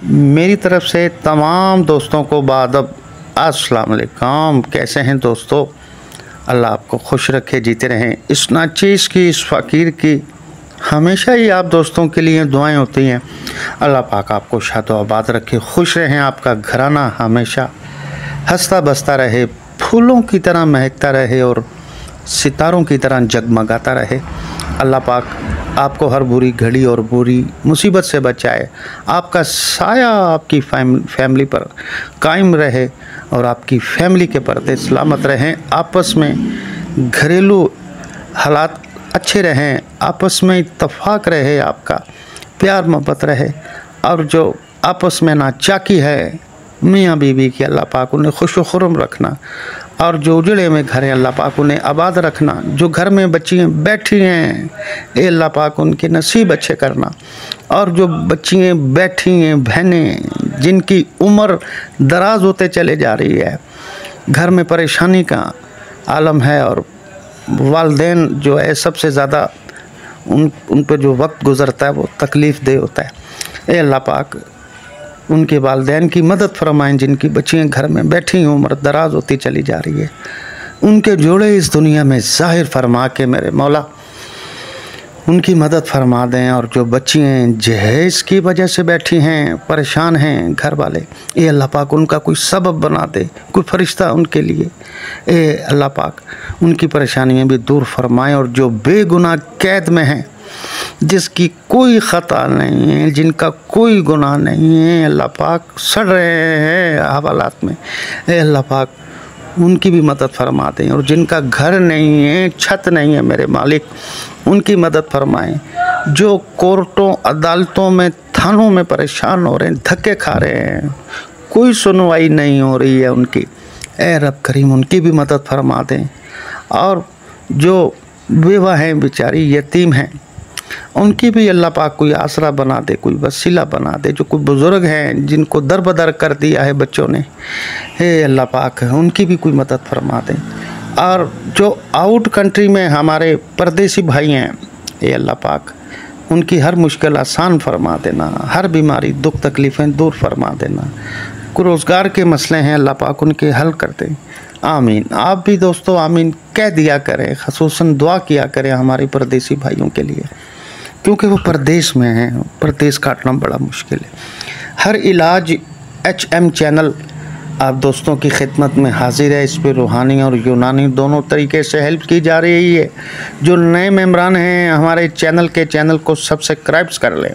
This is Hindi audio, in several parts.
मेरी तरफ से तमाम दोस्तों को बादब अस्सलाम वालेकुम। कैसे हैं दोस्तों? अल्लाह आपको खुश रखे, जीते रहें। इस नाचीज़ की, इस फ़कीर की हमेशा ही आप दोस्तों के लिए दुआएं होती हैं। अल्लाह पाक आपको शाद आबाद रखे, खुश रहें। आपका घराना हमेशा हंसता बसता रहे, फूलों की तरह महकता रहे और सितारों की तरह जगमगाता रहे। अल्लाह पाक आपको हर बुरी घड़ी और बुरी मुसीबत से बचाए। आपका साया आपकी फैमिली पर कायम रहे और आपकी फैमिली के पर्दे सलामत रहें। आपस में घरेलू हालात अच्छे रहें, आपस में इत्तफाक रहे, आपका प्यार मोहब्बत रहे। और जो आपस में नाचाकी है मियाँ बीवी की, अल्लाह पाक उन्हें खुश व खुर्म रखना। और जो उजड़े में घर हैं अल्लाह पाक उन्हें आबाद रखना। जो घर में बच्चियाँ बैठी हैं ए अल्लाह पाक उनके नसीब अच्छे करना। और जो बच्चियाँ बैठी हैं, बहनें जिनकी उम्र दराज होते चले जा रही है, घर में परेशानी का आलम है और वालिदैन जो है सबसे ज़्यादा उन पर जो वक्त गुज़रता है वो तकलीफ़ दे होता है। ए अल्लाह पाक उनके वालिदैन की मदद फरमाएं जिनकी बच्चियाँ घर में बैठी उम्र दराज होती चली जा रही है। उनके जोड़े इस दुनिया में ज़ाहिर फरमा के मेरे मौला उनकी मदद फरमा दें। और जो बच्चियाँ जहेज़ की वजह से बैठी हैं, परेशान हैं घर वाले, ये अल्लाह पाक उनका कोई सबब बना दे, कोई फरिश्ता उनके लिए। ए अल्लाह पाक उनकी परेशानियाँ भी दूर फरमाएं। और जो बेगुनाह कैद में हैं, जिसकी कोई ख़ता नहीं है, जिनका कोई गुनाह नहीं है, अल्लाह पाक सड़ रहे हैं हवालात में, ए अल्लाह पाक उनकी भी मदद फरमा दें। और जिनका घर नहीं है, छत नहीं है, मेरे मालिक उनकी मदद फरमाएं। जो कोर्टों अदालतों में, थानों में परेशान हो रहे हैं, धक्के खा रहे हैं, कोई सुनवाई नहीं हो रही है उनकी, ए रब करीम उनकी भी मदद फरमा दें। और जो बेवा हैं, बेचारी यतीम हैं, उनकी भी अल्लाह पाक कोई आसरा बना दे, कोई वसीला बना दे। जो कोई बुज़ुर्ग हैं जिनको दर बदर कर दिया है बच्चों ने, हे अल्लाह पाक उनकी भी कोई मदद फरमा दें। और जो आउट कंट्री में हमारे परदेसी भाई हैं, हे अल्लाह पाक उनकी हर मुश्किल आसान फरमा देना, हर बीमारी दुख तकलीफ़ें दूर फरमा देना। कोई रोज़गार के मसले हैं अल्लाह पाक उनके हल कर दें। आमीन। आप भी दोस्तों आमीन कह दिया करें, ख़ुसूसन दुआ किया करें हमारे परदेसी भाइयों के लिए, क्योंकि वो परदेश में हैं, परदेश काटना बड़ा मुश्किल है। हर इलाज HM चैनल आप दोस्तों की खिदमत में हाजिर है। इस पर रूहानी और यूनानी दोनों तरीके से हेल्प की जा रही है। जो नए मेम्बरान हैं हमारे चैनल को सब्सक्राइब कर लें।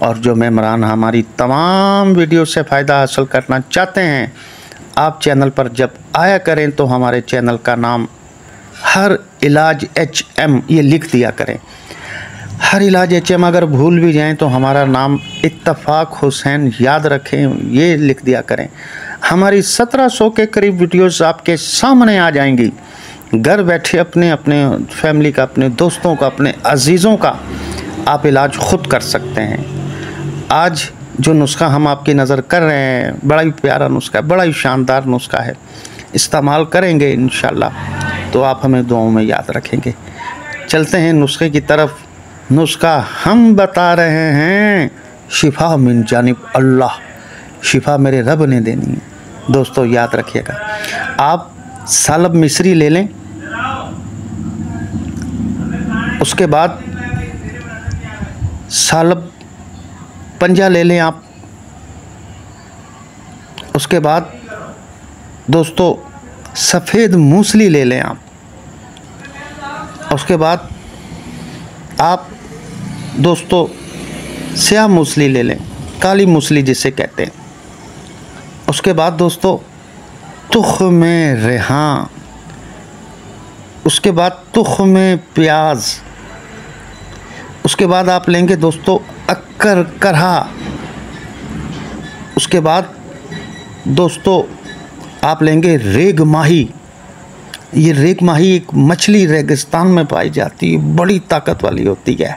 और जो मेम्बरान हमारी तमाम वीडियो से फ़ायदा हासिल करना चाहते हैं, आप चैनल पर जब आया करें तो हमारे चैनल का नाम हर इलाज HM ये लिख दिया करें। हर इलाज HM अगर भूल भी जाएं तो हमारा नाम इत्तफाक हुसैन याद रखें, ये लिख दिया करें। हमारी 1700 के करीब वीडियोस आपके सामने आ जाएंगी। घर बैठे अपने फैमिली का, अपने दोस्तों का, अपने अजीज़ों का आप इलाज ख़ुद कर सकते हैं। आज जो नुस्खा हम आपकी नज़र कर रहे हैं बड़ा ही प्यारा नुस्खा है, बड़ा ही शानदार नुस्खा है। इस्तेमाल करेंगे इंशाल्लाह तो आप हमें दुआओं में याद रखेंगे। चलते हैं नुस्खे की तरफ। नुस्खा हम बता रहे हैं, शिफा मिन जानिब अल्लाह, शिफा मेरे रब ने देनी है। दोस्तों याद रखिएगा, आप सालब मिस्री ले लें, उसके बाद सालब पंजा ले लें आप, उसके बाद दोस्तों सफ़ेद मूसली ले लें आप, उसके बाद आप दोस्तों स्याह मूसली ले लें, काली मूसली जिसे कहते हैं। उसके बाद दोस्तों तुख्म रेहान, उसके बाद तुख्म प्याज, उसके बाद आप लेंगे दोस्तों अक्कर करहा, उसके बाद दोस्तों आप लेंगे रेग माही। ये रेग माही एक मछली रेगिस्तान में पाई जाती है, बड़ी ताकत वाली होती है।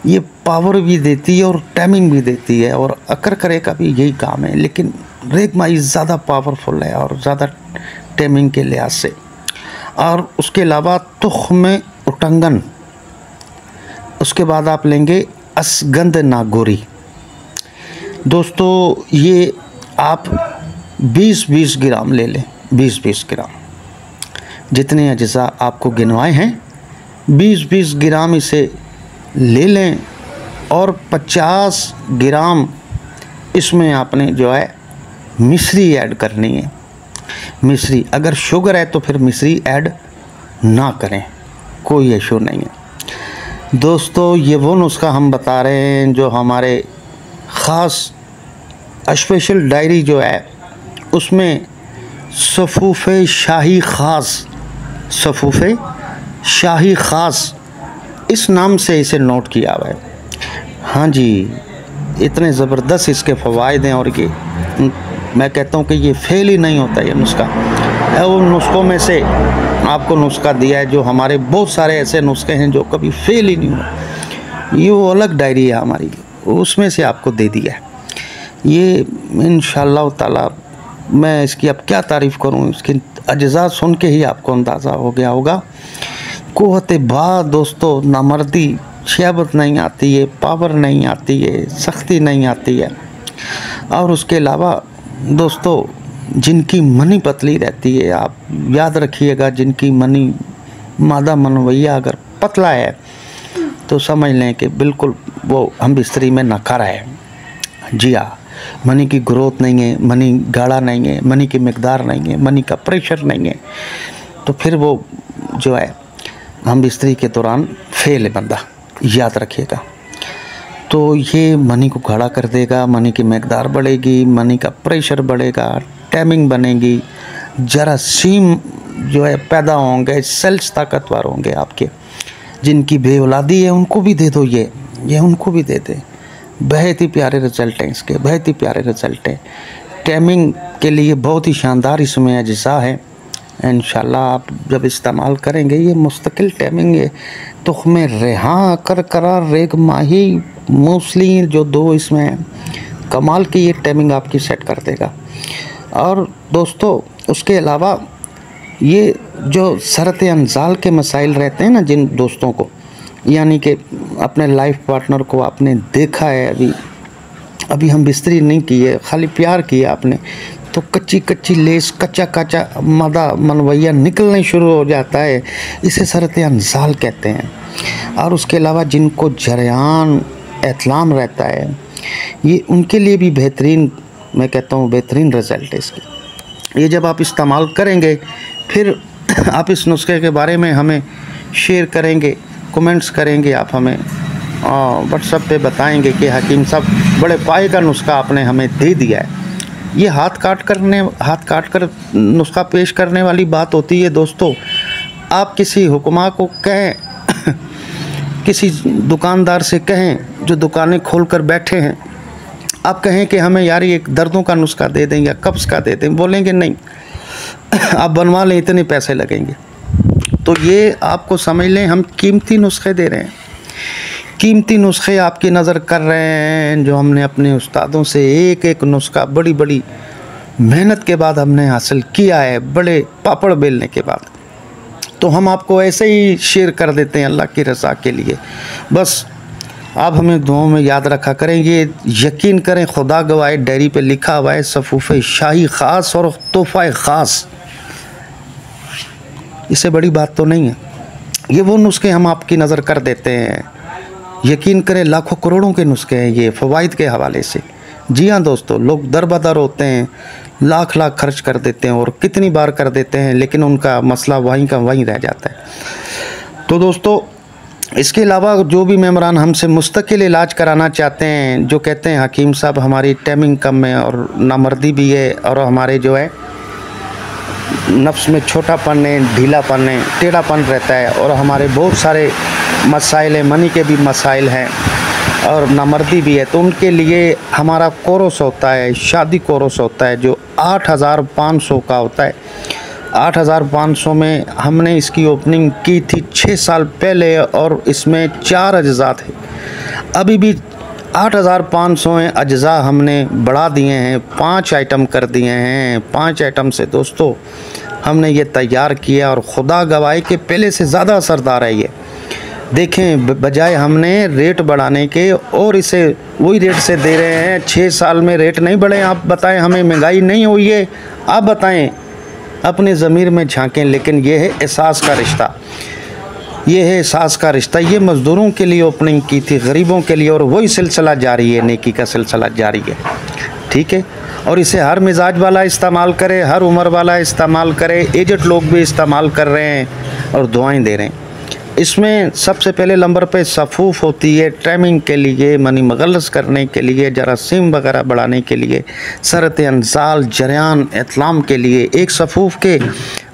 ये पावर भी देती है और टाइमिंग भी देती है, और अक्कर करे का भी यही काम है, लेकिन रेग माही ज़्यादा पावरफुल है और ज़्यादा टाइमिंग के लिहाज से। और उसके अलावा तुख्म उटंगन, उसके बाद आप लेंगे असगंध नागोरी, दोस्तों ये आप 20-20 ग्राम ले लें, 20-20 ग्राम, जितने अज्जा आपको गिनवाए हैं 20-20 ग्राम इसे ले लें और 50 ग्राम इसमें आपने जो है मिश्री ऐड करनी है। मिश्री, अगर शुगर है तो फिर मिश्री ऐड ना करें, कोई इशू नहीं है। दोस्तों ये वो नुस्खा हम बता रहे हैं जो हमारे ख़ास स्पेशल डायरी जो है उसमें सफ़ूफ़े शाही ख़ास, सफ़ूफ़े शाही ख़ास इस नाम से इसे नोट किया हुआ है। हाँ जी, इतने ज़बरदस्त इसके फ़वाइद हैं और ये मैं कहता हूँ कि ये फेल ही नहीं होता ये नुस्खा। उन नुस्खों में से आपको नुस्खा दिया है जो हमारे बहुत सारे ऐसे नुस्खे हैं जो कभी फेल ही नहीं हुए। ये वो अलग डायरी है हमारी, उसमें से आपको दे दिया है। ये इंशाअल्लाह ताला मैं इसकी अब क्या तारीफ़ करूँ, इसके अज्जा सुन के ही आपको अंदाज़ा हो गया होगा। कुव्वत बा दोस्तों, नामर्दी शहबत नहीं आती है, पावर नहीं आती है, सख्ती नहीं आती है। और उसके अलावा दोस्तों जिनकी मनी पतली रहती है, आप याद रखिएगा, जिनकी मनी मादा मनवैया अगर पतला है तो समझ लें कि बिल्कुल वो हम बिस्तरी में नकारा है। जी हाँ, मनी की ग्रोथ नहीं है, मनी गाढ़ा नहीं है, मनी की मकदार नहीं है, मनी का प्रेशर नहीं है, तो फिर वो जो है हम बिस्तरी के दौरान फेल है बंदा, याद रखिएगा। तो ये मनी को गाढ़ा कर देगा, मनी की मकदार बढ़ेगी, मनी का प्रेशर बढ़ेगा, टाइमिंग बनेगी, जरासीम जो है पैदा होंगे, सेल्स ताकतवर होंगे आपके। जिनकी बेऔलादी है उनको भी दे दो, ये उनको भी दे दे। बहुत ही प्यारे रिज़ल्ट हैं इसके, बहुत ही प्यारे रिज़ल्ट हैं। टाइमिंग के लिए बहुत ही शानदार इसमें अज्जा है। इंशाल्लाह आप जब इस्तेमाल करेंगे ये मुस्तकिल टाइमिंग है। तुख़्मे रेहान, करकरा, रेग माही, मूसली जो दो इसमें हैं, कमाल की ये टाइमिंग आपकी सेट कर देगा। और दोस्तों उसके अलावा ये जो सरत अंजाल के मसाइल रहते हैं ना जिन दोस्तों को, यानी कि अपने लाइफ पार्टनर को आपने देखा है, अभी हम बिस्तरी नहीं की है, खाली प्यार किया आपने, तो कच्ची कच्ची लेस, कच्चा कच्चा मादा मनवैया निकलने शुरू हो जाता है, इसे सरत अंजाल कहते हैं। और उसके अलावा जिनको जरियान एतलाम रहता है, ये उनके लिए भी बेहतरीन, मैं कहता हूँ बेहतरीन रिज़ल्ट है इसके। ये जब आप इस्तेमाल करेंगे फिर आप इस नुस्खे के बारे में हमें शेयर करेंगे, कमेंट्स करेंगे, आप हमें व्हाट्सएप पे बताएंगे कि हकीम साहब बड़े पाए का नुस्खा आपने हमें दे दिया है। ये हाथ काट कर नुस्खा पेश करने वाली बात होती है दोस्तों। आप किसी हुक्मा को कहें, किसी दुकानदार से कहें जो दुकानें खोल कर बैठे हैं, आप कहें कि हमें यार ये दर्दों का नुस्खा दे दें या कब्ज़ का दे दें, बोलेंगे नहीं आप बनवा लें, इतने पैसे लगेंगे। तो ये आपको समझ लें हम कीमती नुस्खे दे रहे हैं, कीमती नुस्खे आपकी नज़र कर रहे हैं, जो हमने अपने उस्तादों से एक एक नुस्खा बड़ी बड़ी मेहनत के बाद हमने हासिल किया है, बड़े पापड़ बेलने के बाद। तो हम आपको ऐसे ही शेयर कर देते हैं अल्लाह की रज़ा के लिए। बस आप हमें दुआओं में याद रखा करें। ये यकीन करें, खुदा गवाह डायरी पे लिखा हुआ है सफ़ूफ़े शाही ख़ास और तोहफ़ा ख़ास, इससे बड़ी बात तो नहीं है। ये वो नुस्खे हम आपकी नज़र कर देते हैं, यकीन करें लाखों करोड़ों के नुस्खे हैं ये फ़वाइद के हवाले से। जी हाँ दोस्तों, लोग दरबदर होते हैं, लाख लाख खर्च कर देते हैं और कितनी बार कर देते हैं, लेकिन उनका मसला वहीं का वहीं रह जाता है। तो दोस्तों इसके अलावा जो भी मेम्बरान हमसे मुस्तकिल इलाज कराना चाहते हैं, जो कहते हैं हकीम साहब हमारी टाइमिंग कम है और नामर्दी भी है और हमारे जो है नफ्स में छोटापन है, ढीलापन है, टेढ़ापन रहता है और हमारे बहुत सारे मसाइल हैं, मनी के भी मसाइल हैं और नामर्दी भी है, तो उनके लिए हमारा कोर्स होता है, शादी कोर्स होता है जो 8500 का होता है। 8500 में हमने इसकी ओपनिंग की थी 6 साल पहले और इसमें 4 अज्जा थे। अभी भी 8500 अज्जा हमने बढ़ा दिए हैं, 5 आइटम कर दिए हैं। 5 आइटम से दोस्तों हमने ये तैयार किया और खुदा गवाही के पहले से ज़्यादा असरदार है ये। देखें, बजाय हमने रेट बढ़ाने के और इसे वही रेट से दे रहे हैं। 6 साल में रेट नहीं बढ़े। आप बताएं, हमें महंगाई नहीं हुई है? आप बताएं, अपने ज़मीर में झांकें। लेकिन ये है एहसास का रिश्ता, ये है एहसास का रिश्ता। ये मज़दूरों के लिए ओपनिंग की थी, गरीबों के लिए, और वही सिलसिला जारी है, नेकी का सिलसिला जारी है। ठीक है, और इसे हर मिजाज वाला इस्तेमाल करे, हर उम्र वाला इस्तेमाल करे, एजड लोग भी इस्तेमाल कर रहे हैं और दुआएं दे रहे हैं। इसमें सबसे पहले नंबर पे सफ़ूफ़ होती है टाइमिंग के लिए, मनी मगलस करने के लिए, जरासीम वगैरह बढ़ाने के लिए, सरत अंसाल, जरियान, इतलाम के लिए। एक सफ़ूफ़ के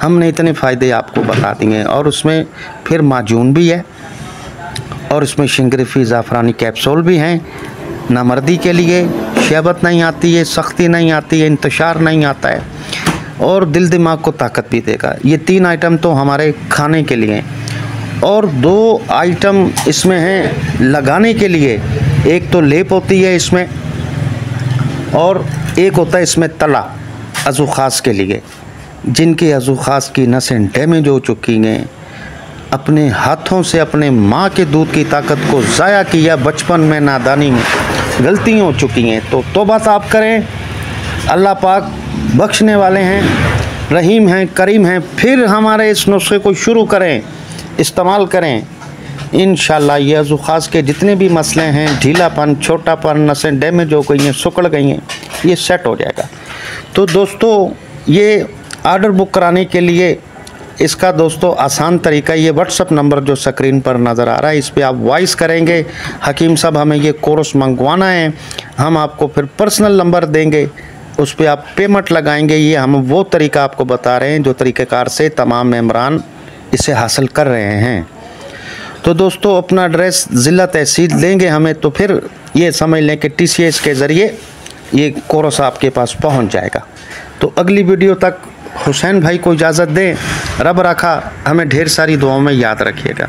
हमने इतने फ़ायदे आपको बता दिए। और उसमें फिर माजून भी है, और इसमें शिंगरिफ़ी ज़ाफ़रानी कैप्सूल भी हैं। नामर्दी के लिए शहबत नहीं आती है, सख्ती नहीं आती है, इंतशार नहीं आता है, और दिल दिमाग को ताकत भी देगा। ये 3 आइटम तो हमारे खाने के लिए हैं, और 2 आइटम इसमें हैं लगाने के लिए। एक तो लेप होती है इसमें, और एक होता है इसमें तला, अज़ू ख़ास के लिए। जिनके अज़ू ख़ास की नसें डैमेज हो चुकी हैं, अपने हाथों से अपने माँ के दूध की ताकत को ज़ाया किया, बचपन में नादानी में गलती हो चुकी हैं, तो तौबा आप करें। अल्लाह पाक बख्शने वाले हैं, रहीम हैं, करीम हैं। फिर हमारे इस नुस्खे को शुरू करें, इस्तेमाल करें। इंशाल्लाह ये अज़ू ख़ास के जितने भी मसले हैं, ढीलापन, छोटापन, नसें डैमेज हो गई हैं, सिकुड़ गई हैं, ये सेट हो जाएगा। तो दोस्तों, ये ऑर्डर बुक कराने के लिए इसका दोस्तों आसान तरीका, ये व्हाट्सअप नंबर जो स्क्रीन पर नज़र आ रहा है, इस पर आप वॉइस करेंगे, हकीम साहब हमें ये कोर्स मंगवाना है, हम आपको फिर पर्सनल नंबर देंगे, उस पर आप पेमेंट लगाएंगे। ये हम वो तरीका आपको बता रहे हैं जो तरीक़ेकार से तमाम मेम्बरान इसे हासिल कर रहे हैं। तो दोस्तों, अपना एड्रेस ज़िला तहसील देंगे हमें, तो फिर ये समझ लें कि TCS के ज़रिए ये कोर्स आपके पास पहुंच जाएगा। तो अगली वीडियो तक हुसैन भाई को इजाज़त दें। रब रखा हमें ढेर सारी दुआओं में याद रखिएगा।